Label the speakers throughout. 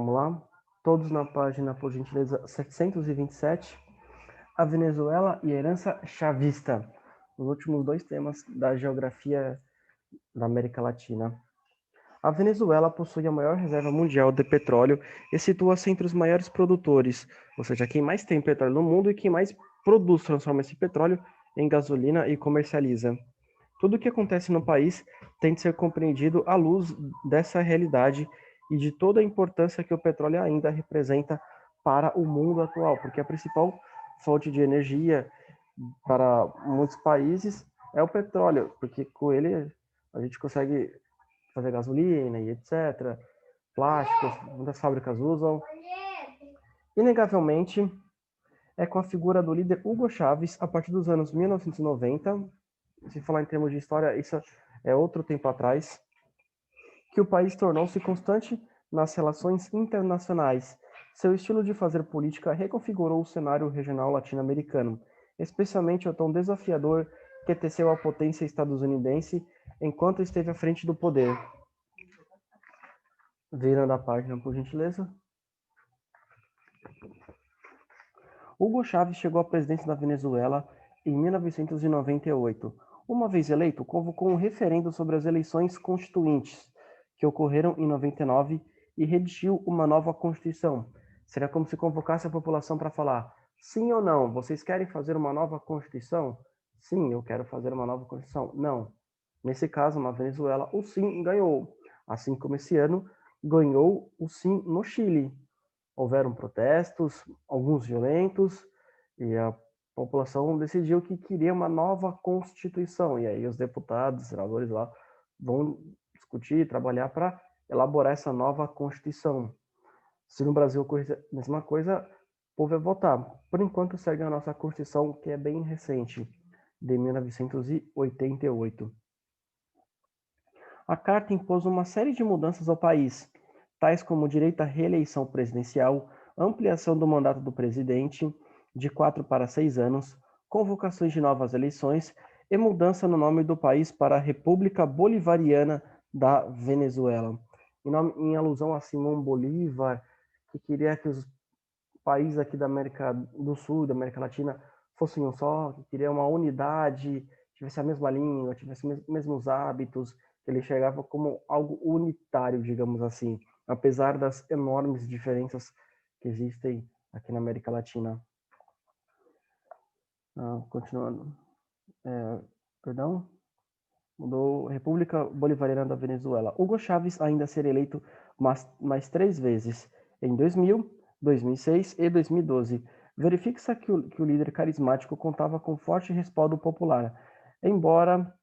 Speaker 1: Vamos lá? Todos na página, por gentileza, 727. A Venezuela e a herança chavista. Os últimos dois temas da geografia da América Latina. A Venezuela possui a maior reserva mundial de petróleo e situa-se entre os maiores produtores, ou seja, quem mais tem petróleo no mundo e quem mais produz, transforma esse petróleo em gasolina e comercializa. Tudo o que acontece no país tem de ser compreendido à luz dessa realidade e de toda a importância que o petróleo ainda representa para o mundo atual, porque a principal fonte de energia para muitos países é o petróleo, porque com ele a gente consegue fazer gasolina e etc. Plásticos, muitas fábricas usam. Inegavelmente, é com a figura do líder Hugo Chávez, a partir dos anos 1990, se falar em termos de história, isso é outro tempo atrás, que o país tornou-se constante nas relações internacionais. Seu estilo de fazer política reconfigurou o cenário regional latino-americano, especialmente o tom desafiador que teceu a potência estadunidense enquanto esteve à frente do poder. Virando a página, por gentileza. Hugo Chávez chegou à presidência da Venezuela em 1998. Uma vez eleito, convocou um referendo sobre as eleições constituintes, que ocorreram em 99, e redigiu uma nova Constituição. Seria como se convocasse a população para falar: sim ou não, vocês querem fazer uma nova Constituição? Sim, eu quero fazer uma nova Constituição. Não. Nesse caso, na Venezuela, o sim ganhou. Assim como esse ano, ganhou o sim no Chile. Houveram protestos, alguns violentos, e a população decidiu que queria uma nova Constituição. E aí os deputados, senadores lá vão discutir, trabalhar para elaborar essa nova Constituição. Se no Brasil ocorresse a mesma coisa, o povo ia votar. Por enquanto, segue a nossa Constituição, que é bem recente, de 1988. A Carta impôs uma série de mudanças ao país, tais como direito à reeleição presidencial, ampliação do mandato do presidente de 4 para 6 anos, convocações de novas eleições e mudança no nome do país para a República Bolivariana da Venezuela, em alusão a Simão Bolívar, que queria que os países aqui da América do Sul, da América Latina, fossem um só, que queria uma unidade, tivesse a mesma língua, tivesse os mesmos hábitos, que ele enxergava como algo unitário, digamos assim, apesar das enormes diferenças que existem aqui na América Latina. Continuando. Perdão? Mudou República Bolivariana da Venezuela. Hugo Chávez ainda ser eleito mais 3 vezes, em 2000, 2006 e 2012. Verifica-se que o líder carismático contava com forte respaldo popular, embora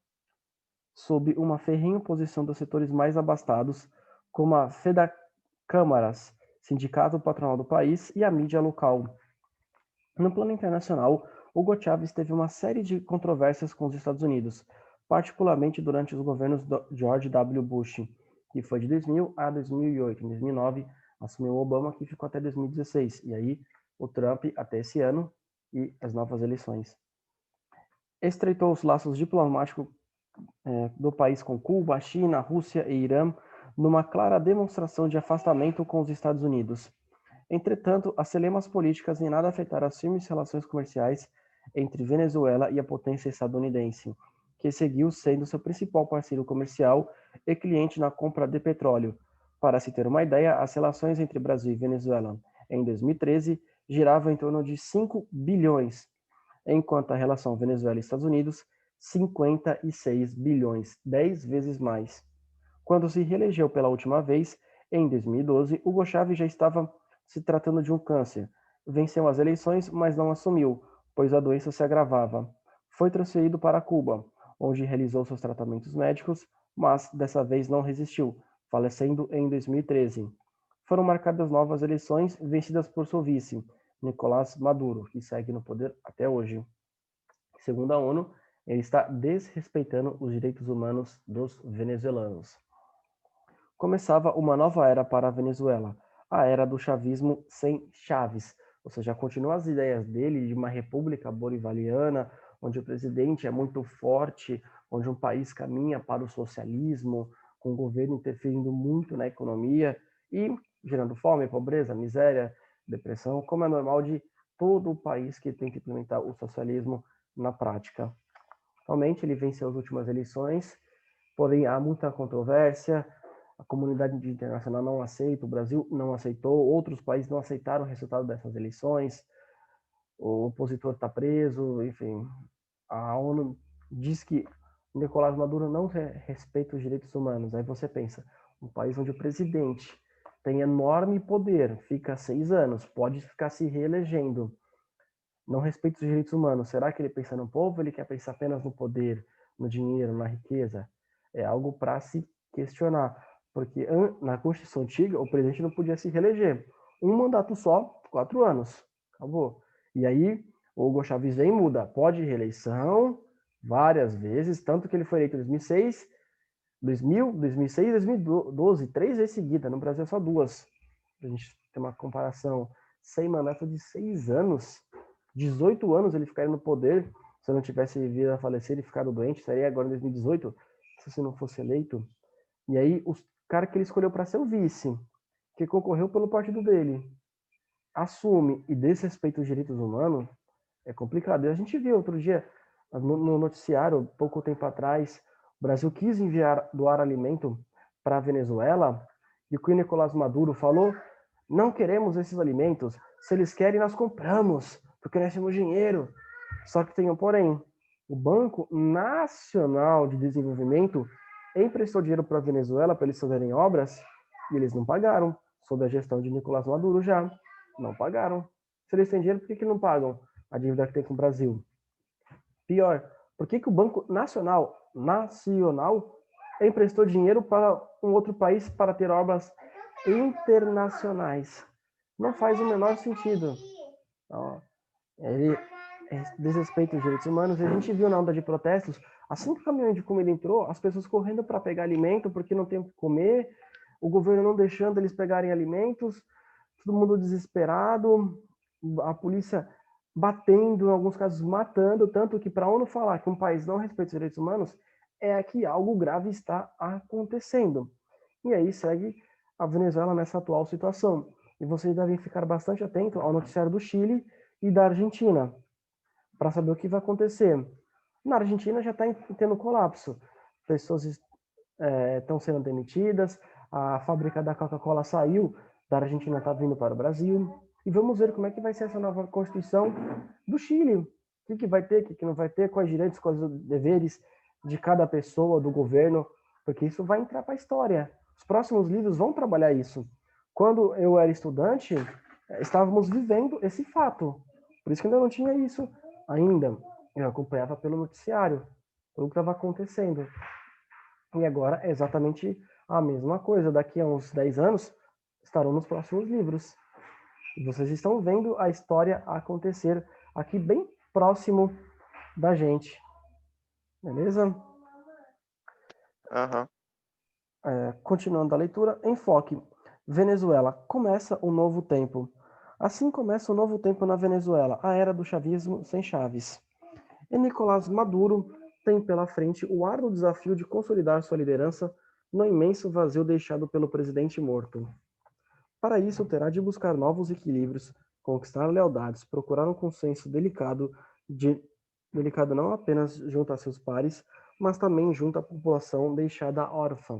Speaker 1: sob uma ferrenha oposição dos setores mais abastados, como a Fedacâmaras, sindicato patronal do país, e a mídia local. No plano internacional, Hugo Chávez teve uma série de controvérsias com os Estados Unidos, particularmente durante os governos de George W. Bush, que foi de 2000 a 2008. Em 2009, assumiu o Obama, que ficou até 2016, e aí o Trump até esse ano e as novas eleições. Estreitou os laços diplomáticos do país com Cuba, China, Rússia e Irã, numa clara demonstração de afastamento com os Estados Unidos. Entretanto, as celemas políticas em nada afetaram as firmes relações comerciais entre Venezuela e a potência estadunidense, que seguiu sendo seu principal parceiro comercial e cliente na compra de petróleo. Para se ter uma ideia, as relações entre Brasil e Venezuela em 2013 giravam em torno de 5 bilhões, enquanto a relação Venezuela e Estados Unidos, 56 bilhões, 10 vezes mais. Quando se reelegeu pela última vez, em 2012, Hugo Chávez já estava se tratando de um câncer. Venceu as eleições, mas não assumiu, pois a doença se agravava. Foi transferido para Cuba, onde realizou seus tratamentos médicos, mas dessa vez não resistiu, falecendo em 2013. Foram marcadas novas eleições, vencidas por seu vice, Nicolás Maduro, que segue no poder até hoje. Segundo a ONU, ele está desrespeitando os direitos humanos dos venezuelanos. Começava uma nova era para a Venezuela, a era do chavismo sem Chávez, ou seja, continua as ideias dele de uma república bolivariana, onde o presidente é muito forte, onde um país caminha para o socialismo, com o governo interferindo muito na economia, e gerando fome, pobreza, miséria, depressão, como é normal de todo o país que tem que implementar o socialismo na prática. Atualmente, ele venceu as últimas eleições, porém há muita controvérsia, a comunidade internacional não aceita, o Brasil não aceitou, outros países não aceitaram o resultado dessas eleições, o opositor está preso, enfim. A ONU diz que Nicolás Maduro não respeita os direitos humanos. Aí você pensa, um país onde o presidente tem enorme poder, fica 6 anos, pode ficar se reelegendo, não respeita os direitos humanos. Será que ele pensa no povo ou ele quer pensar apenas no poder, no dinheiro, na riqueza? É algo para se questionar, porque na Constituição antiga o presidente não podia se reeleger. Um mandato só, 4 anos, acabou. E aí o Hugo Chávez vem e muda, pode reeleição várias vezes, tanto que ele foi eleito em 2006, 2000, 2006 e 2012, 3 vezes seguidas, no Brasil só 2. A gente tem uma comparação, sem mandato de 6 anos, 18 anos ele ficaria no poder, se eu não tivesse vindo a falecer e ficado doente, seria agora em 2018, se não fosse eleito. E aí, o cara que ele escolheu para ser o vice, que concorreu pelo partido dele, assume e desrespeita os direitos humanos, é complicado. E a gente viu outro dia, no noticiário, pouco tempo atrás, o Brasil quis doar alimento para a Venezuela, e o que o Nicolás Maduro falou, não queremos esses alimentos, se eles querem nós compramos, porque nós temos dinheiro. Só que tem um porém, o Banco Nacional de Desenvolvimento emprestou dinheiro para a Venezuela para eles fazerem obras, e eles não pagaram, sob a gestão de Nicolás Maduro já, não pagaram. Se eles têm dinheiro, por que não pagam a dívida que tem com o Brasil? Pior, por que o Banco Nacional emprestou dinheiro para um outro país para ter obras internacionais? Não faz o menor sentido. Ele desrespeita os direitos humanos. A gente viu na onda de protestos, assim que o caminhão de comida entrou, as pessoas correndo para pegar alimento porque não tem o que comer, o governo não deixando eles pegarem alimentos, todo mundo desesperado, a polícia batendo, em alguns casos matando, tanto que para a ONU falar que um país não respeita os direitos humanos, é que algo grave está acontecendo. E aí segue a Venezuela nessa atual situação. E vocês devem ficar bastante atentos ao noticiário do Chile e da Argentina, para saber o que vai acontecer. Na Argentina já está tendo colapso. Pessoas estão sendo demitidas, a fábrica da Coca-Cola saiu da Argentina, está vindo para o Brasil. E vamos ver como é que vai ser essa nova Constituição do Chile. O que vai ter, o que não vai ter, quais direitos, quais deveres de cada pessoa, do governo, porque isso vai entrar para a história. Os próximos livros vão trabalhar isso. Quando eu era estudante, estávamos vivendo esse fato. Por isso que ainda não tinha isso ainda. Eu acompanhava pelo noticiário, pelo que estava acontecendo. E agora é exatamente a mesma coisa. Daqui a uns 10 anos, estarão nos próximos livros. E vocês estão vendo a história acontecer aqui bem próximo da gente. Beleza?
Speaker 2: Uhum.
Speaker 1: Continuando a leitura, enfoque. Venezuela. Começa um novo tempo. Assim começa um novo tempo na Venezuela, a era do chavismo sem Chaves. E Nicolás Maduro tem pela frente o árduo desafio de consolidar sua liderança no imenso vazio deixado pelo presidente morto. Para isso, terá de buscar novos equilíbrios, conquistar lealdades, procurar um consenso delicado não apenas junto a seus pares, mas também junto à população deixada órfã.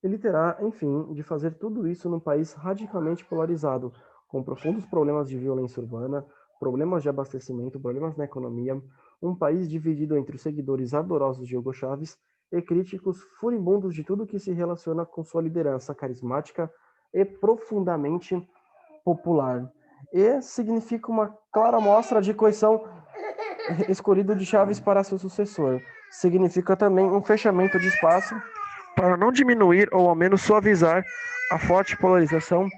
Speaker 1: Ele terá, enfim, de fazer tudo isso num país radicalmente polarizado, com profundos problemas de violência urbana, problemas de abastecimento, problemas na economia, um país dividido entre os seguidores ardorosos de Hugo Chávez e críticos furibundos de tudo que se relaciona com sua liderança carismática e profundamente popular. E significa uma clara mostra de coesão escolhido de Chávez para seu sucessor. Significa também um fechamento de espaço para não diminuir ou ao menos suavizar a forte polarização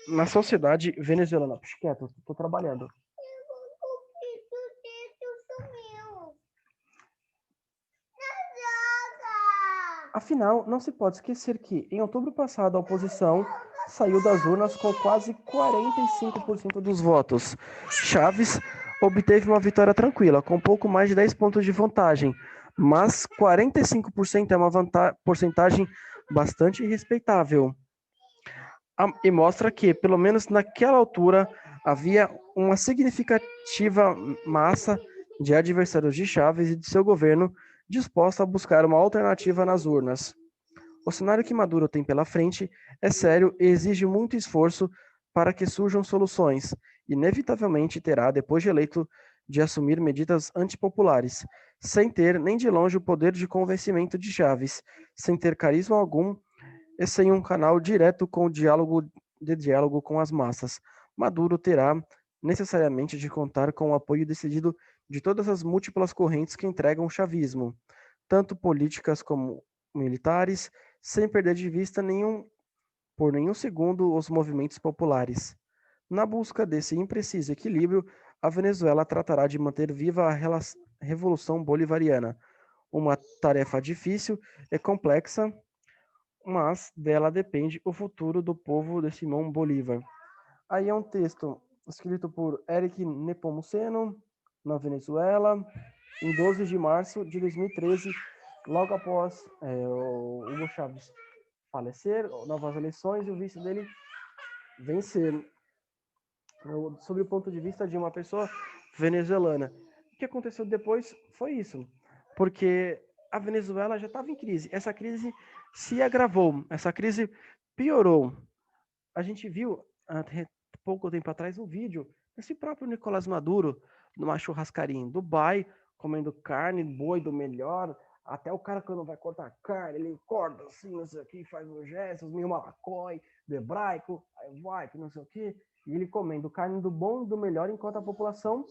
Speaker 1: na sociedade venezuelana. Puxa, quieto, estou trabalhando. Afinal, não se pode esquecer que, em outubro passado, a oposição saiu das urnas com quase 45% dos votos. Chávez obteve uma vitória tranquila, com pouco mais de 10 pontos de vantagem, mas 45% é uma porcentagem bastante respeitável. E mostra que, pelo menos naquela altura, havia uma significativa massa de adversários de Chávez e de seu governo disposta a buscar uma alternativa nas urnas. O cenário que Maduro tem pela frente é sério e exige muito esforço para que surjam soluções. Inevitavelmente terá, depois de eleito, de assumir medidas antipopulares, sem ter nem de longe o poder de convencimento de Chávez, sem ter carisma algum e sem um canal direto de diálogo com as massas. Maduro terá necessariamente de contar com o apoio decidido de todas as múltiplas correntes que entregam o chavismo, tanto políticas como militares, sem perder de vista por nenhum segundo os movimentos populares. Na busca desse impreciso equilíbrio, a Venezuela tratará de manter viva a Revolução Bolivariana, uma tarefa difícil e complexa, mas dela depende o futuro do povo de Simão Bolívar. Aí é um texto escrito por Eric Nepomuceno, na Venezuela, em 12 de março de 2013, logo após o Hugo Chávez falecer, novas eleições e o vice dele vencer. Sobre o ponto de vista de uma pessoa venezuelana. O que aconteceu depois foi isso, porque a Venezuela já estava em crise. Essa crise se agravou, essa crise piorou. A gente viu há pouco tempo atrás um vídeo desse próprio Nicolás Maduro numa churrascaria em Dubai, comendo carne, boi do melhor. Até o cara, quando vai cortar carne, ele corta assim, não sei o que, faz uns gestos, meio malacói, do hebraico, aí vai, que não sei o que. E ele comendo carne do bom e do melhor, enquanto a população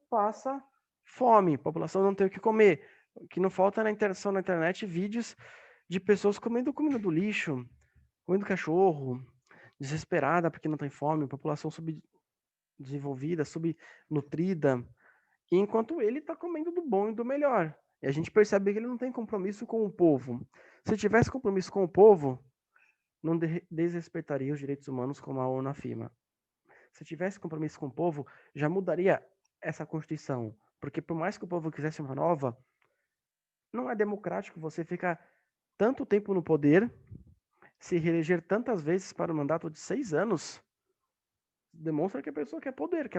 Speaker 1: passa fome. A população não tem o que comer. O que não falta na internet vídeos de pessoas comendo comida do lixo, comendo cachorro, desesperada porque não tem fome, população subdesenvolvida, subnutrida, e enquanto ele está comendo do bom e do melhor. E a gente percebe que ele não tem compromisso com o povo. Se tivesse compromisso com o povo, não desrespeitaria os direitos humanos como a ONU afirma. Se tivesse compromisso com o povo, já mudaria essa Constituição. Porque por mais que o povo quisesse uma nova, não é democrático você ficar tanto tempo no poder, se reeleger tantas vezes para um mandato de 6 anos, demonstra que a pessoa quer poder,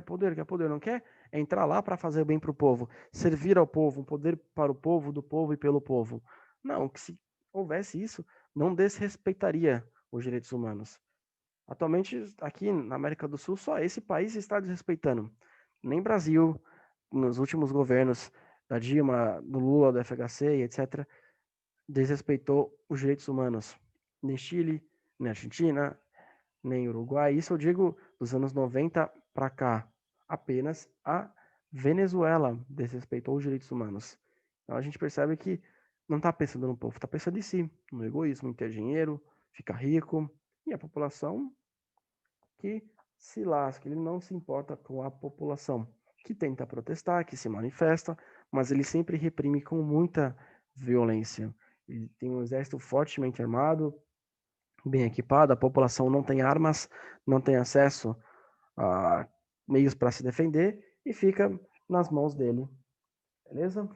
Speaker 1: não quer entrar lá para fazer bem para o povo, servir ao povo, um poder para o povo, do povo e pelo povo. Não, que se houvesse isso, não desrespeitaria os direitos humanos. Atualmente, aqui na América do Sul, só esse país está desrespeitando. Nem Brasil, nos últimos governos da Dilma, do Lula, do FHC, etc., desrespeitou os direitos humanos. Nem Chile, nem Argentina, nem Uruguai. Isso eu digo dos anos 90 para cá. Apenas a Venezuela desrespeitou os direitos humanos. Então a gente percebe que não está pensando no povo, está pensando em si, no egoísmo, em ter dinheiro, ficar rico. E a população que se lasca, ele não se importa com a população, que tenta protestar, que se manifesta, mas ele sempre reprime com muita violência. Ele tem um exército fortemente armado, bem equipado, a população não tem armas, não tem acesso a meios para se defender e fica nas mãos dele. Beleza?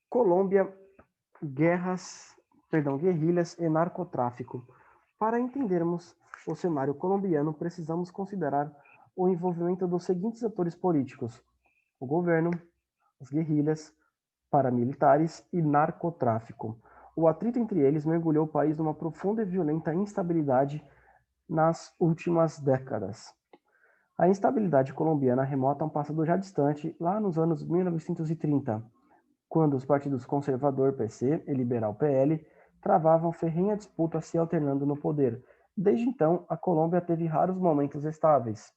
Speaker 1: Colômbia, guerrilhas e narcotráfico. Para entendermos o cenário colombiano, precisamos considerar o envolvimento dos seguintes atores políticos: o governo, as guerrilhas, paramilitares e narcotráfico. O atrito entre eles mergulhou o país numa profunda e violenta instabilidade nas últimas décadas. A instabilidade colombiana remota a um passado já distante, lá nos anos 1930, quando os partidos conservador PC e liberal PL travavam ferrenha disputa se alternando no poder. Desde então, a Colômbia teve raros momentos estáveis.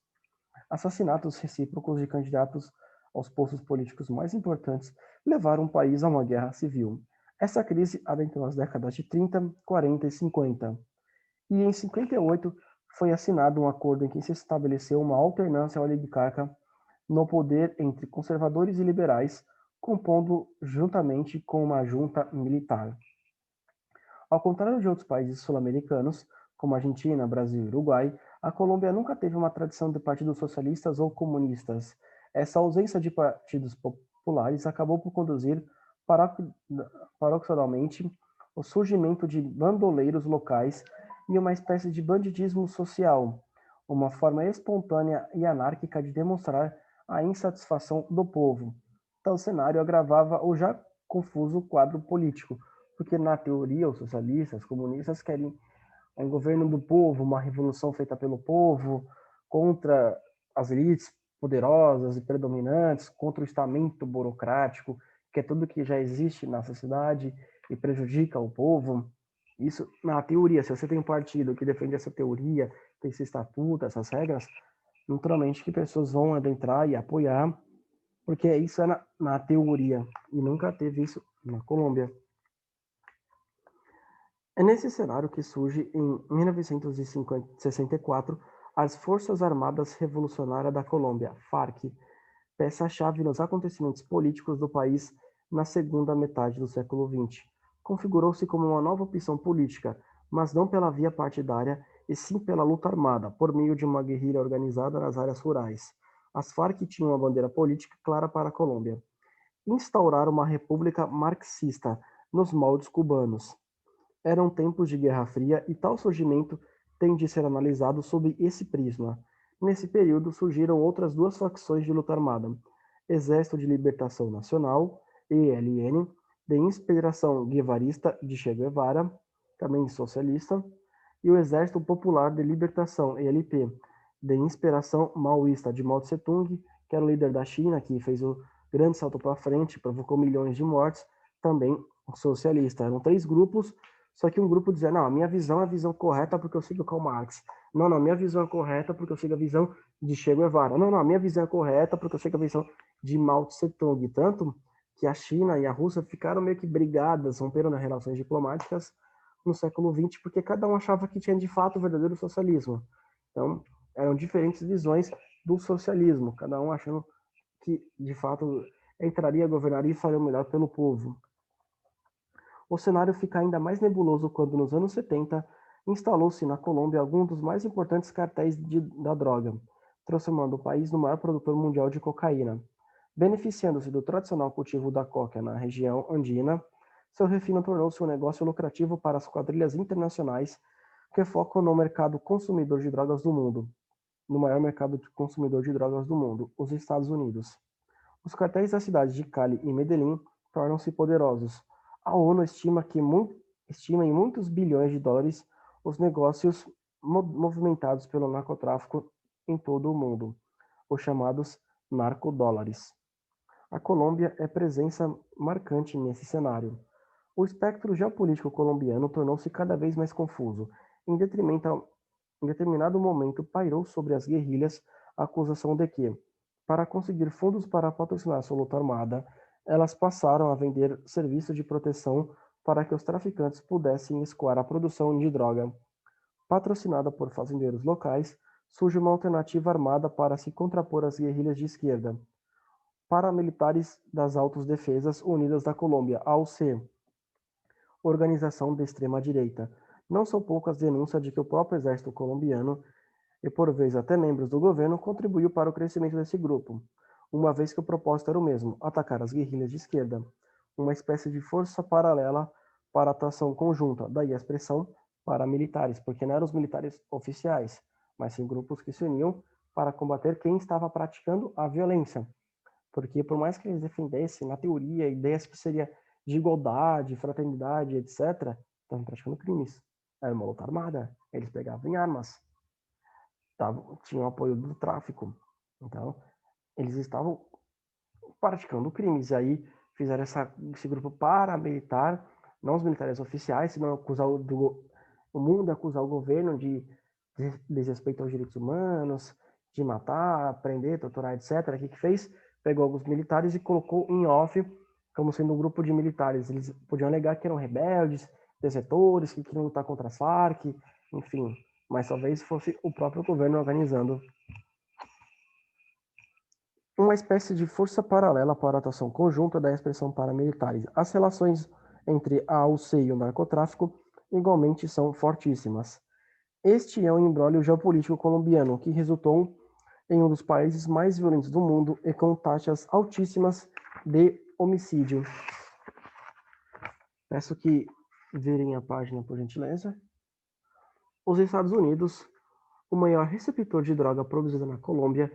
Speaker 1: Assassinatos recíprocos de candidatos aos postos políticos mais importantes levaram o país a uma guerra civil. Essa crise adentrou as décadas de 30, 40 e 50. E em 58 foi assinado um acordo em que se estabeleceu uma alternância oligarca no poder entre conservadores e liberais, compondo juntamente com uma junta militar. Ao contrário de outros países sul-americanos, como Argentina, Brasil e Uruguai, a Colômbia nunca teve uma tradição de partidos socialistas ou comunistas. Essa ausência de partidos populares acabou por conduzir, paradoxalmente, o surgimento de bandoleiros locais e uma espécie de banditismo social, uma forma espontânea e anárquica de demonstrar a insatisfação do povo. Tal cenário agravava o já confuso quadro político, porque na teoria os socialistas, comunistas querem um governo do povo, uma revolução feita pelo povo, contra as elites poderosas e predominantes, contra o estamento burocrático, que é tudo que já existe na sociedade e prejudica o povo. Isso na teoria, se você tem um partido que defende essa teoria, tem esse estatuto, essas regras, naturalmente que pessoas vão adentrar e apoiar, porque isso é na teoria, e nunca teve isso na Colômbia. É nesse cenário que surge, em 1964, as Forças Armadas Revolucionárias da Colômbia, FARC, peça-chave nos acontecimentos políticos do país na segunda metade do século XX. Configurou-se como uma nova opção política, mas não pela via partidária, e sim pela luta armada, por meio de uma guerrilha organizada nas áreas rurais. As FARC tinham uma bandeira política clara para a Colômbia: instaurar uma república marxista nos moldes cubanos. Eram tempos de Guerra Fria e tal surgimento tem de ser analisado sob esse prisma. Nesse período surgiram outras duas facções de luta armada: Exército de Libertação Nacional, ELN, de inspiração guevarista de Che Guevara, também socialista, e o Exército Popular de Libertação, ELP, de inspiração maoísta de Mao Tse-tung, que era o líder da China, que fez o grande salto para frente, provocou milhões de mortes, também socialista. Eram três grupos, só que um grupo dizia: não, a minha visão é a visão correta porque eu sigo Karl Marx. Não, a minha visão é correta porque eu sigo a visão de Che Guevara. Não, a minha visão é correta porque eu sigo a visão de Mao Tse-tung. Tanto que a China e a Rússia ficaram meio que brigadas, romperam nas relações diplomáticas no século XX, porque cada um achava que tinha de fato o verdadeiro socialismo. Então, eram diferentes visões do socialismo, cada um achando que de fato entraria, governaria e faria o melhor pelo povo. O cenário fica ainda mais nebuloso quando, nos anos 70, instalou-se na Colômbia algum dos mais importantes cartéis da droga, transformando o país no maior produtor mundial de cocaína. Beneficiando-se do tradicional cultivo da coca na região andina, seu refino tornou-se um negócio lucrativo para as quadrilhas internacionais que focam no mercado consumidor de drogas do mundo, no maior mercado consumidor de drogas do mundo, os Estados Unidos. Os cartéis das cidades de Cali e Medellín tornam-se poderosos. A ONU estima em muitos bilhões de dólares os negócios movimentados pelo narcotráfico em todo o mundo, os chamados narcodólares. A Colômbia é presença marcante nesse cenário. O espectro geopolítico colombiano tornou-se cada vez mais confuso. Em determinado momento, pairou sobre as guerrilhas a acusação de que, para conseguir fundos para patrocinar sua luta armada, elas passaram a vender serviços de proteção para que os traficantes pudessem escoar a produção de droga. Patrocinada por fazendeiros locais, surge uma alternativa armada para se contrapor às guerrilhas de esquerda. Paramilitares das Autodefesas Unidas da Colômbia, AUC, organização de extrema-direita. Não são poucas denúncias de que o próprio exército colombiano, e por vezes até membros do governo, contribuiu para o crescimento desse grupo, uma vez que o propósito era o mesmo: atacar as guerrilhas de esquerda, uma espécie de força paralela para atuação conjunta, daí a expressão paramilitares, porque não eram os militares oficiais, mas sim grupos que se uniam para combater quem estava praticando a violência. Porque por mais que eles defendessem, na teoria, ideias que seria de igualdade, fraternidade, etc., estavam praticando crimes. Era uma luta armada, eles pegavam em armas, tinham apoio do tráfico. Então, eles estavam praticando crimes. E aí fizeram esse grupo paramilitar, não os militares oficiais, senão acusar o mundo, acusar o governo de desrespeito aos direitos humanos, de matar, prender, torturar, etc. O que fez? Pegou alguns militares e colocou em off como sendo um grupo de militares. Eles podiam alegar que eram rebeldes, desertores, que queriam lutar contra as Farc, enfim. Mas talvez fosse o próprio governo organizando uma espécie de força paralela para a atuação conjunta da expressão paramilitares. As relações entre a AUC e o narcotráfico igualmente são fortíssimas. Este é o imbróglio geopolítico colombiano, que resultou em um dos países mais violentos do mundo e com taxas altíssimas de homicídio. Peço que virem a página, por gentileza. Os Estados Unidos, o maior receptor de droga produzida na Colômbia,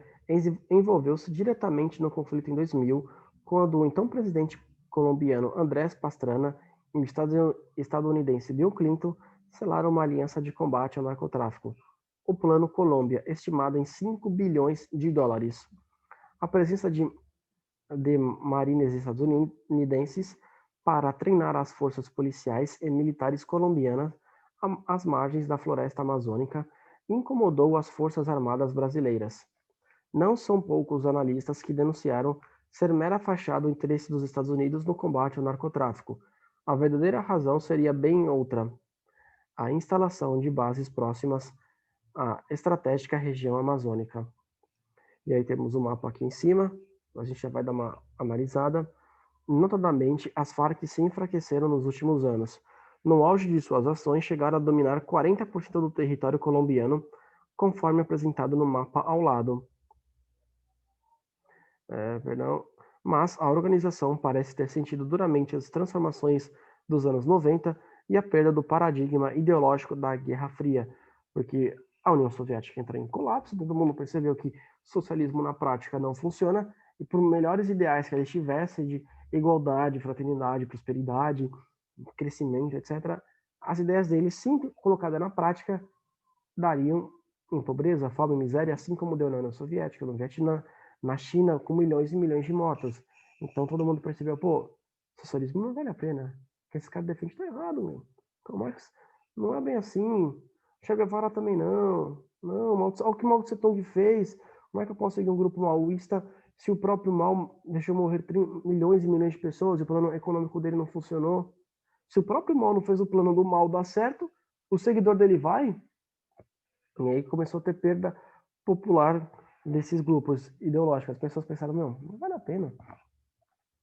Speaker 1: envolveu-se diretamente no conflito em 2000, quando o então presidente colombiano Andrés Pastrana e o estadunidense Bill Clinton selaram uma aliança de combate ao narcotráfico, o Plano Colômbia, estimado em 5 bilhões de dólares. A presença de marines estadunidenses para treinar as forças policiais e militares colombianas às margens da floresta amazônica incomodou as Forças Armadas brasileiras. Não são poucos analistas que denunciaram ser mera fachada o interesse dos Estados Unidos no combate ao narcotráfico. A verdadeira razão seria bem outra: a instalação de bases próximas à estratégica região amazônica. E aí temos o mapa aqui em cima, a gente já vai dar uma analisada. Notadamente, as Farc se enfraqueceram nos últimos anos. No auge de suas ações, chegaram a dominar 40% do território colombiano, conforme apresentado no mapa ao lado. Mas a organização parece ter sentido duramente as transformações dos anos 90 e a perda do paradigma ideológico da Guerra Fria, porque a União Soviética entra em colapso, todo mundo percebeu que socialismo na prática não funciona, e por melhores ideais que eles tivessem de igualdade, fraternidade, prosperidade, crescimento, etc., as ideias deles, sempre colocadas na prática, dariam em pobreza, fome e miséria, assim como deu na União Soviética, no Vietnã, na China, com milhões e milhões de mortos. Então todo mundo percebeu, pô, socialismo não vale a pena. O que esse cara defende tá errado, meu. Então, Marx não é bem assim. Che Guevara também não. Não, olha o que Mao Tse Tung fez. Como é que eu posso seguir um grupo maoísta se o próprio Mao deixou morrer milhões e milhões de pessoas e o plano econômico dele não funcionou? Se o próprio Mao não fez o plano do mal dar certo, o seguidor dele vai? E aí começou a ter perda popular desses grupos ideológicos. As pessoas pensaram, não vale a pena.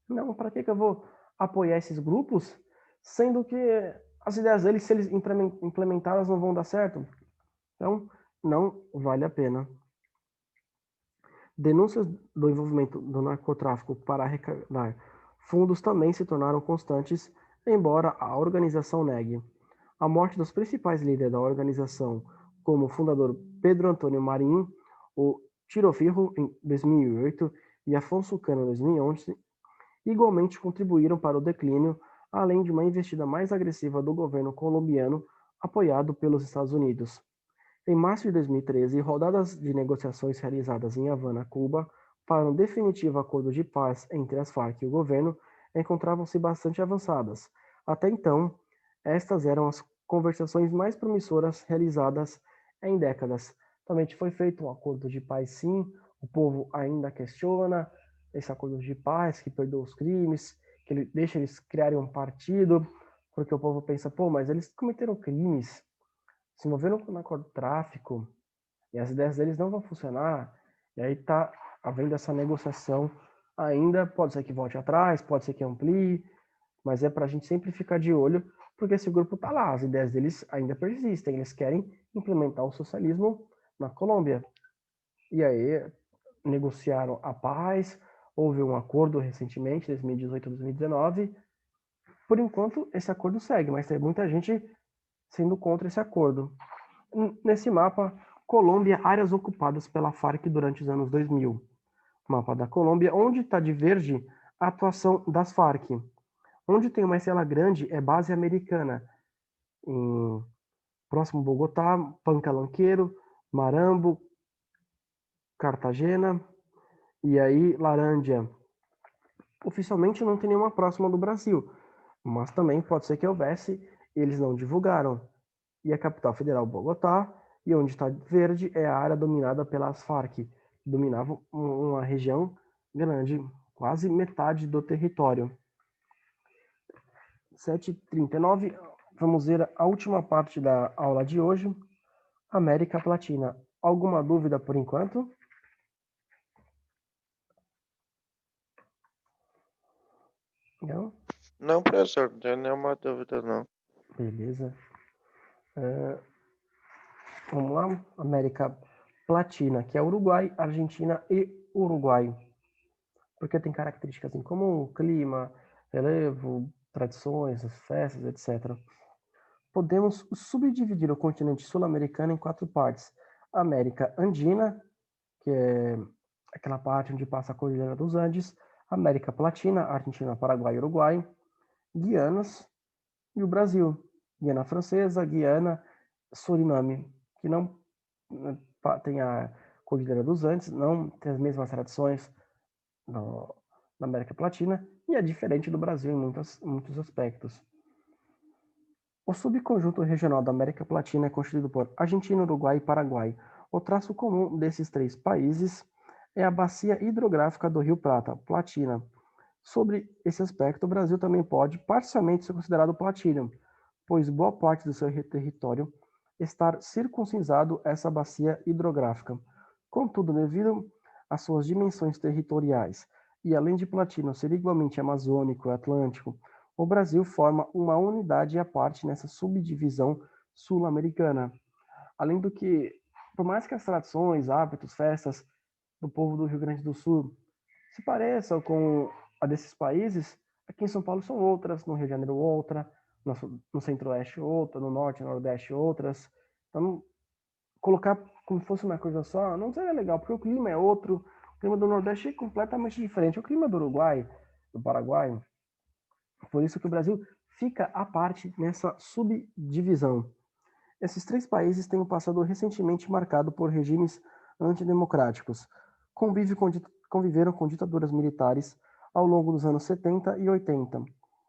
Speaker 1: Não, para que eu vou apoiar esses grupos, sendo que as ideias deles, se eles implementadas, não vão dar certo? Então, não vale a pena. Denúncias do envolvimento do narcotráfico para arrecadar fundos também se tornaram constantes, embora a organização negue. A morte dos principais líderes da organização, como o fundador Pedro Antônio Marinho, o Tiro Firro, em 2008, e Afonso Cano, em 2011, igualmente contribuíram para o declínio, além de uma investida mais agressiva do governo colombiano, apoiado pelos Estados Unidos. Em março de 2013, rodadas de negociações realizadas em Havana, Cuba, para um definitivo acordo de paz entre as Farc e o governo, encontravam-se bastante avançadas. Até então, estas eram as conversações mais promissoras realizadas em décadas. Também foi feito um acordo de paz, sim. O povo ainda questiona esse acordo de paz, que perdoa os crimes, que ele deixa eles criarem um partido, porque o povo pensa, pô, mas eles cometeram crimes, se envolveram no narcotráfico, e as ideias deles não vão funcionar, e aí está havendo essa negociação ainda, pode ser que volte atrás, pode ser que amplie, mas é para a gente sempre ficar de olho, porque esse grupo está lá, as ideias deles ainda persistem, eles querem implementar o socialismo na Colômbia. E aí negociaram a paz, houve um acordo recentemente, 2018 a 2019. Por enquanto, esse acordo segue, mas tem muita gente sendo contra esse acordo. Nesse mapa, Colômbia, áreas ocupadas pela Farc durante os anos 2000. Mapa da Colômbia, onde está de verde a atuação das Farc. Onde tem uma estrela grande é base americana, em próximo Bogotá, Pacalanqueiro, Marambo, Cartagena, e aí Larândia. Oficialmente não tem nenhuma próxima do Brasil, mas também pode ser que houvesse, eles não divulgaram. E a capital federal, Bogotá, e onde está verde é a área dominada pelas Farc, que dominavam uma região grande, quase metade do território. 7h39, vamos ver a última parte da aula de hoje, América Latina. Alguma dúvida por enquanto? Não?
Speaker 2: Não, professor, não tem nenhuma dúvida, não.
Speaker 1: Beleza. Vamos lá, América Latina, que é Uruguai, Argentina e Uruguai. Porque tem características em comum, clima, relevo, tradições, festas, etc. podemos subdividir o continente sul-americano em 4 partes. América Andina, que é aquela parte onde passa a Cordilheira dos Andes, América Latina, Argentina, Paraguai e Uruguai, Guianas e o Brasil. Guiana Francesa, Guiana, Suriname, que não tem a Cordilheira dos Andes, não tem as mesmas tradições na América Latina e é diferente do Brasil em muitos aspectos. O subconjunto regional da América Latina é constituído por Argentina, Uruguai e Paraguai. O traço comum desses 3 países é a bacia hidrográfica do Rio Prata, Platina. Sobre esse aspecto, o Brasil também pode parcialmente ser considerado platino, pois boa parte do seu território está circuncisado a essa bacia hidrográfica. Contudo, devido às suas dimensões territoriais e além de platino ser igualmente amazônico e atlântico, o Brasil forma uma unidade à parte nessa subdivisão sul-americana. Além do que, por mais que as tradições, hábitos, festas do povo do Rio Grande do Sul se pareçam com a desses países, aqui em São Paulo são outras, no Rio de Janeiro outra, no Centro-Oeste outra, no Norte e Nordeste outras. Então, colocar como se fosse uma coisa só não seria legal, porque o clima é outro, o clima do Nordeste é completamente diferente. O clima do Uruguai, do Paraguai, por isso que o Brasil fica à parte nessa subdivisão. Esses 3 países têm um passado recentemente marcado por regimes antidemocráticos. Conviveram com ditaduras militares ao longo dos anos 70 e 80,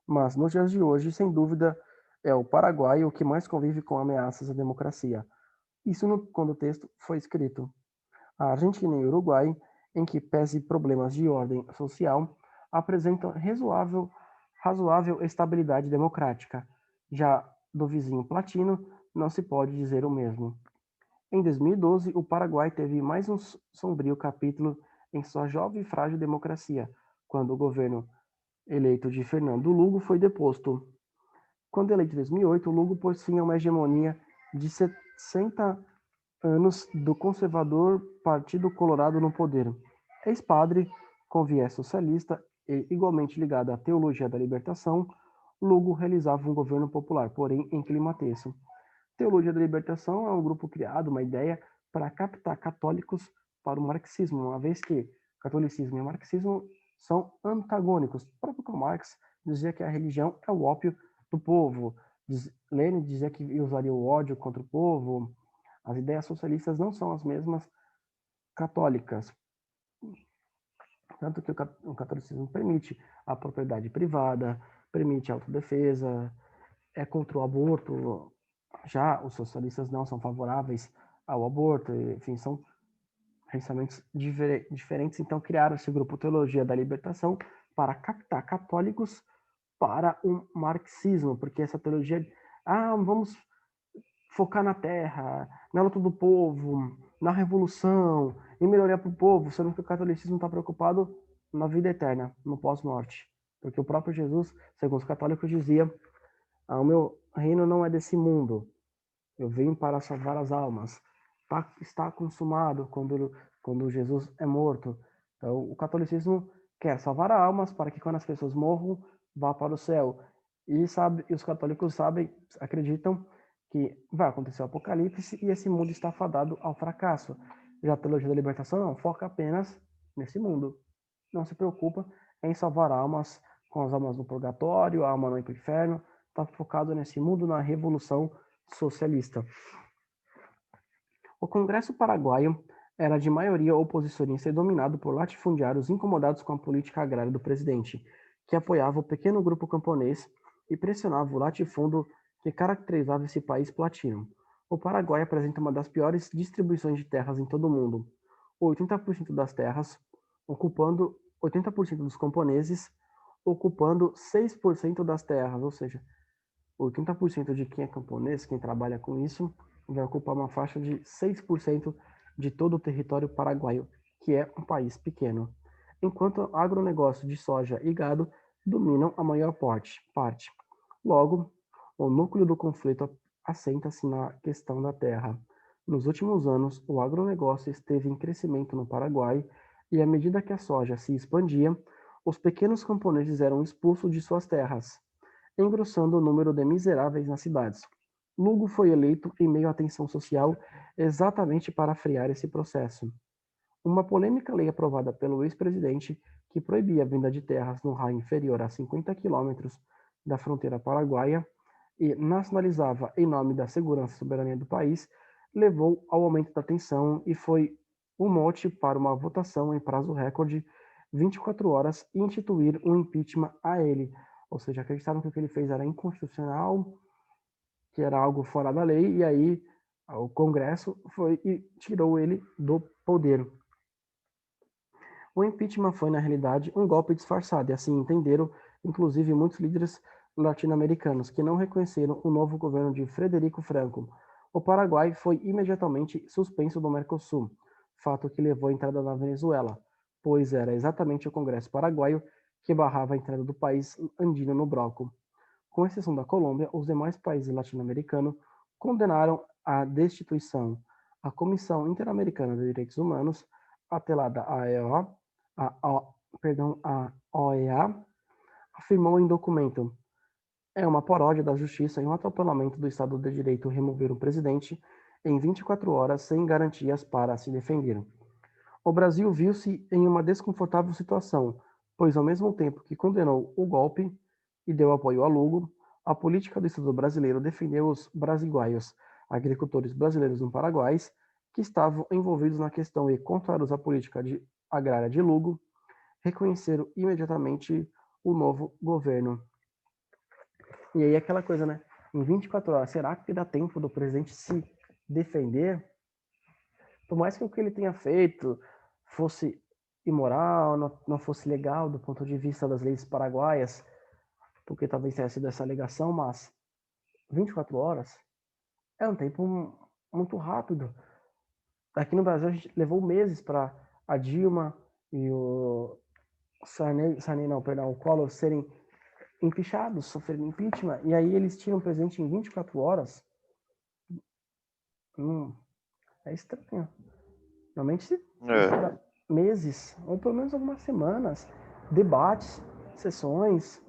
Speaker 1: mas nos dias de hoje, sem dúvida, é o Paraguai o que mais convive com ameaças à democracia. Isso quando o texto foi escrito. A Argentina e o Uruguai, em que pese problemas de ordem social, apresentam razoável estabilidade democrática. Já do vizinho platino, não se pode dizer o mesmo. Em 2012, o Paraguai teve mais um sombrio capítulo em sua jovem e frágil democracia, quando o governo eleito de Fernando Lugo foi deposto. Quando eleito em 2008, Lugo pôs fim a uma hegemonia de 60 anos do conservador Partido Colorado no poder. Ex-padre, com viés socialista e igualmente ligado à teologia da libertação, Lugo realizava um governo popular, porém em clima tenso. Teologia da libertação é um grupo criado, uma ideia para captar católicos para o marxismo, uma vez que catolicismo e marxismo são antagônicos. O próprio Karl Marx dizia que a religião é o ópio do povo. Lenin dizia que usaria o ódio contra o povo. As ideias socialistas não são as mesmas católicas. Tanto que o catolicismo permite a propriedade privada, permite a autodefesa, é contra o aborto. Já os socialistas não são favoráveis ao aborto, enfim, são pensamentos diferentes. Então, criaram esse grupo Teologia da Libertação para captar católicos para o marxismo, porque essa teologia, vamos focar na terra, na luta do povo, na revolução, em melhorar para o povo, sendo que o catolicismo está preocupado na vida eterna, no pós-morte. Porque o próprio Jesus, segundo os católicos, dizia: o meu reino não é desse mundo, eu vim para salvar as almas. Está consumado quando Jesus é morto. Então, o catolicismo quer salvar almas para que quando as pessoas morram, vá para o céu. E os católicos acreditam que vai acontecer o apocalipse e esse mundo está fadado ao fracasso. Já a teologia da libertação não, foca apenas nesse mundo. Não se preocupa em salvar almas, com as almas no purgatório, a alma no inferno. Está focado nesse mundo, na revolução socialista. O Congresso Paraguaio era de maioria oposicionista e dominado por latifundiários incomodados com a política agrária do presidente, que apoiava o pequeno grupo camponês e pressionava o latifúndio que caracterizava esse país platino. O Paraguai apresenta uma das piores distribuições de terras em todo o mundo. 80% das terras, ocupando 80% dos camponeses, ocupando 6% das terras, ou seja, 80% de quem é camponês, quem trabalha com isso, vai ocupar uma faixa de 6% de todo o território paraguaio, que é um país pequeno. Enquanto o agronegócio de soja e gado dominam a maior parte. Logo, o núcleo do conflito assenta-se na questão da terra. Nos últimos anos, o agronegócio esteve em crescimento no Paraguai e, à medida que a soja se expandia, os pequenos camponeses eram expulsos de suas terras, engrossando o número de miseráveis nas cidades. Lugo foi eleito em meio à tensão social exatamente para frear esse processo. Uma polêmica lei aprovada pelo ex-presidente que proibia a venda de terras no raio inferior a 50 quilômetros da fronteira paraguaia e nacionalizava em nome da segurança e soberania do país, levou ao aumento da tensão e foi um mote para uma votação em prazo recorde, 24 horas, e instituir um impeachment a ele. Ou seja, acreditaram que o que ele fez era inconstitucional, que era algo fora da lei, e aí o Congresso foi e tirou ele do poder. O impeachment foi, na realidade, um golpe disfarçado, e assim entenderam, inclusive, muitos líderes latino-americanos que não reconheceram o novo governo de Frederico Franco. O Paraguai foi imediatamente suspenso do Mercosul, fato que levou à entrada na Venezuela, pois era exatamente o Congresso paraguaio que barrava a entrada do país andino no bloco. Com exceção da Colômbia, os demais países latino-americanos condenaram a destituição. A Comissão Interamericana de Direitos Humanos, atrelada à OEA, afirmou em documento: é uma paródia da justiça e um atropelamento do Estado de Direito remover um presidente em 24 horas sem garantias para se defender. O Brasil viu-se em uma desconfortável situação, pois ao mesmo tempo que condenou o golpe e deu apoio a Lugo, a política do Estado brasileiro defendeu os brasiguaios, agricultores brasileiros no Paraguai, que estavam envolvidos na questão e contrários à política agrária de Lugo, reconheceram imediatamente o novo governo. E aí aquela coisa, né? Em 24 horas, será que dá tempo do presidente se defender? Por mais que o que ele tenha feito fosse imoral, não fosse legal do ponto de vista das leis paraguaias, porque talvez tenha sido essa alegação, mas 24 horas é um tempo muito rápido. Aqui no Brasil a gente levou meses para a Dilma e o o Collor serem empichados, sofrerem impeachment, e aí eles tiram o presidente em 24 horas. É estranho. Normalmente se espera meses, ou pelo menos algumas semanas, debates, sessões,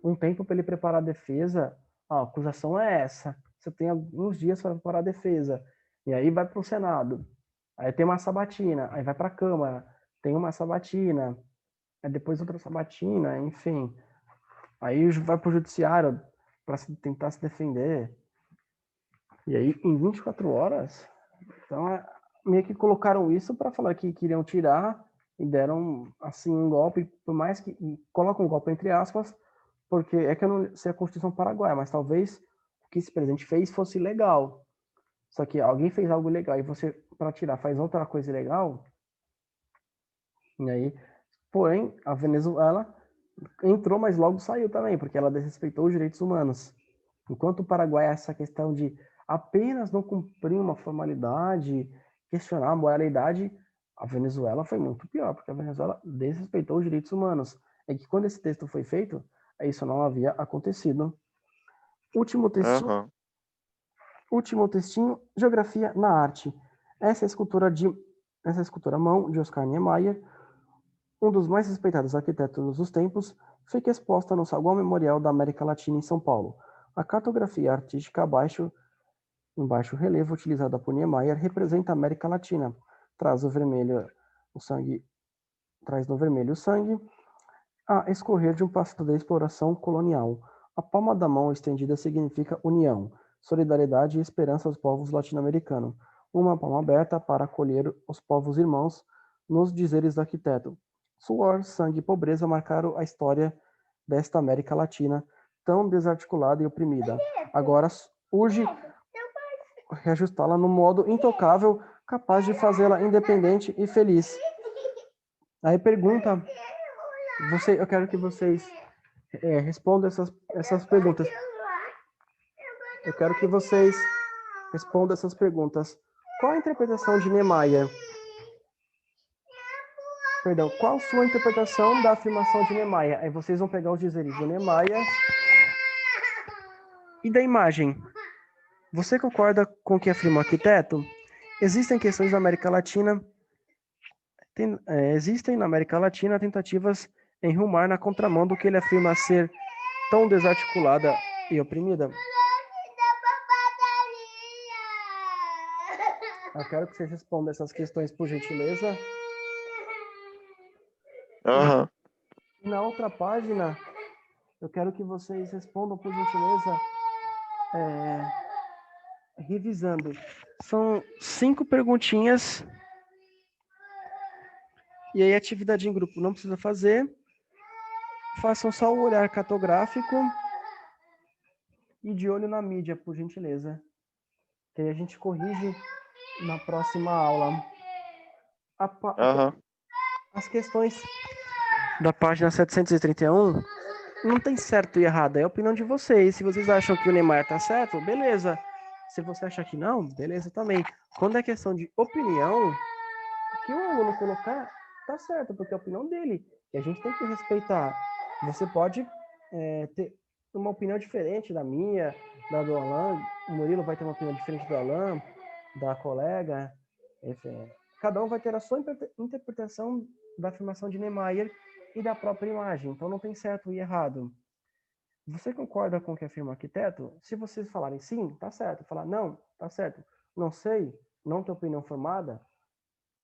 Speaker 1: um tempo para ele preparar a defesa. A acusação é essa. Você tem alguns dias para preparar a defesa. E aí vai para o Senado. Aí tem uma sabatina. Aí vai para a Câmara. Tem uma sabatina. Aí depois outra sabatina. Enfim. Aí vai para o Judiciário para tentar se defender. E aí, em 24 horas. Então, meio que colocaram isso para falar que queriam tirar e deram, assim, um golpe. Por mais que colocam um golpe entre aspas, porque é que eu não sei a Constituição paraguaia, mas talvez o que esse presidente fez fosse legal. Só que alguém fez algo legal e você, para tirar, faz outra coisa ilegal. E aí, porém, a Venezuela entrou, mas logo saiu também, porque ela desrespeitou os direitos humanos. Enquanto o Paraguai, essa questão de apenas não cumprir uma formalidade, questionar a moralidade, a Venezuela foi muito pior, porque a Venezuela desrespeitou os direitos humanos. É que quando esse texto foi feito, isso não havia acontecido. Último textinho, Geografia na Arte. Essa escultura à mão de Oscar Niemeyer, um dos mais respeitados arquitetos dos tempos, fica exposta no Saguão Memorial da América Latina em São Paulo. A cartografia artística em baixo relevo utilizada por Niemeyer representa a América Latina. Traz no vermelho o sangue a escorrer de um passado da exploração colonial. A palma da mão estendida significa união, solidariedade e esperança aos povos latino-americanos. Uma palma aberta para acolher os povos irmãos, nos dizeres do arquiteto. Suor, sangue e pobreza marcaram a história desta América Latina, tão desarticulada e oprimida. Agora urge reajustá-la no modo intocável, capaz de fazê-la independente e feliz. Aí pergunta, eu quero que vocês respondam essas perguntas. Eu quero que vocês respondam essas perguntas. Qual a interpretação de Niemeyer? Perdão, qual sua interpretação da afirmação de Niemeyer? Aí vocês vão pegar os dizeres de Niemeyer e da imagem. Você concorda com o que afirma o arquiteto? Existem questões na América Latina tentativas em rumar na contramão do que ele afirma ser tão desarticulada e oprimida. Eu quero que vocês respondam essas questões por gentileza.
Speaker 2: Aham.
Speaker 1: E na outra página, eu quero que vocês respondam por gentileza, revisando. São 5 perguntinhas. E aí, atividade em grupo não precisa fazer. Façam só o olhar cartográfico e de olho na mídia, por gentileza. Que aí a gente corrige na próxima aula.
Speaker 2: Aham.
Speaker 1: As questões da página 731 não tem certo e errado, é a opinião de vocês. Se vocês acham que o Neymar tá certo, beleza. Se você achar que não, beleza também. Quando é questão de opinião, o que o aluno colocar, tá certo, porque é a opinião dele. E a gente tem que respeitar. Você pode ter uma opinião diferente da minha, da do Alan. O Murilo vai ter uma opinião diferente do Alan, da colega. Enfim, cada um vai ter a sua interpretação da afirmação de Niemeyer e da própria imagem. Então não tem certo e errado. Você concorda com o que afirma o arquiteto? Se vocês falarem sim, tá certo. Falar não, tá certo. Não sei, não ter opinião formada,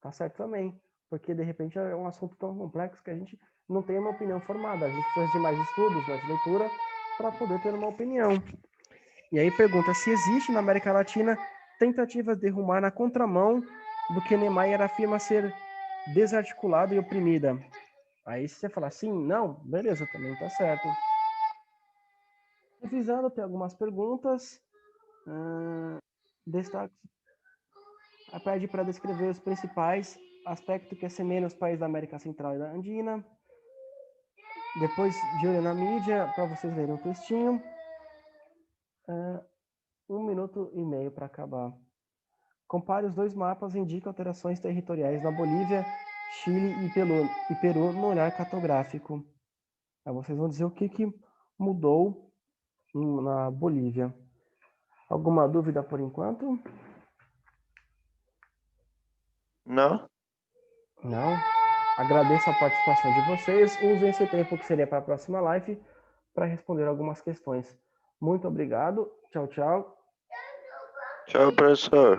Speaker 1: tá certo também. Porque de repente é um assunto tão complexo que a gente não tem uma opinião formada. A gente precisa de mais estudos, mais leitura para poder ter uma opinião. E aí pergunta se existe na América Latina tentativas de rumar na contramão do que Niemeyer afirma ser desarticulada e oprimida. Aí se você falar sim, não, beleza, também tá certo. Revisando, tem algumas perguntas. Destaque. Pede para descrever os principais aspectos que assemelham os países da América Central e da Andina. Depois, de olho na mídia, para vocês lerem o textinho. 1 minuto e meio para acabar. Compare os dois mapas e indique alterações territoriais na Bolívia, Chile e Peru no olhar cartográfico. Aí vocês vão dizer o que mudou na Bolívia. Alguma dúvida por enquanto?
Speaker 2: Não?
Speaker 1: Não? Agradeço a participação de vocês. Usem esse tempo que seria para a próxima live para responder algumas questões. Muito obrigado. Tchau, tchau.
Speaker 2: Tchau, professor.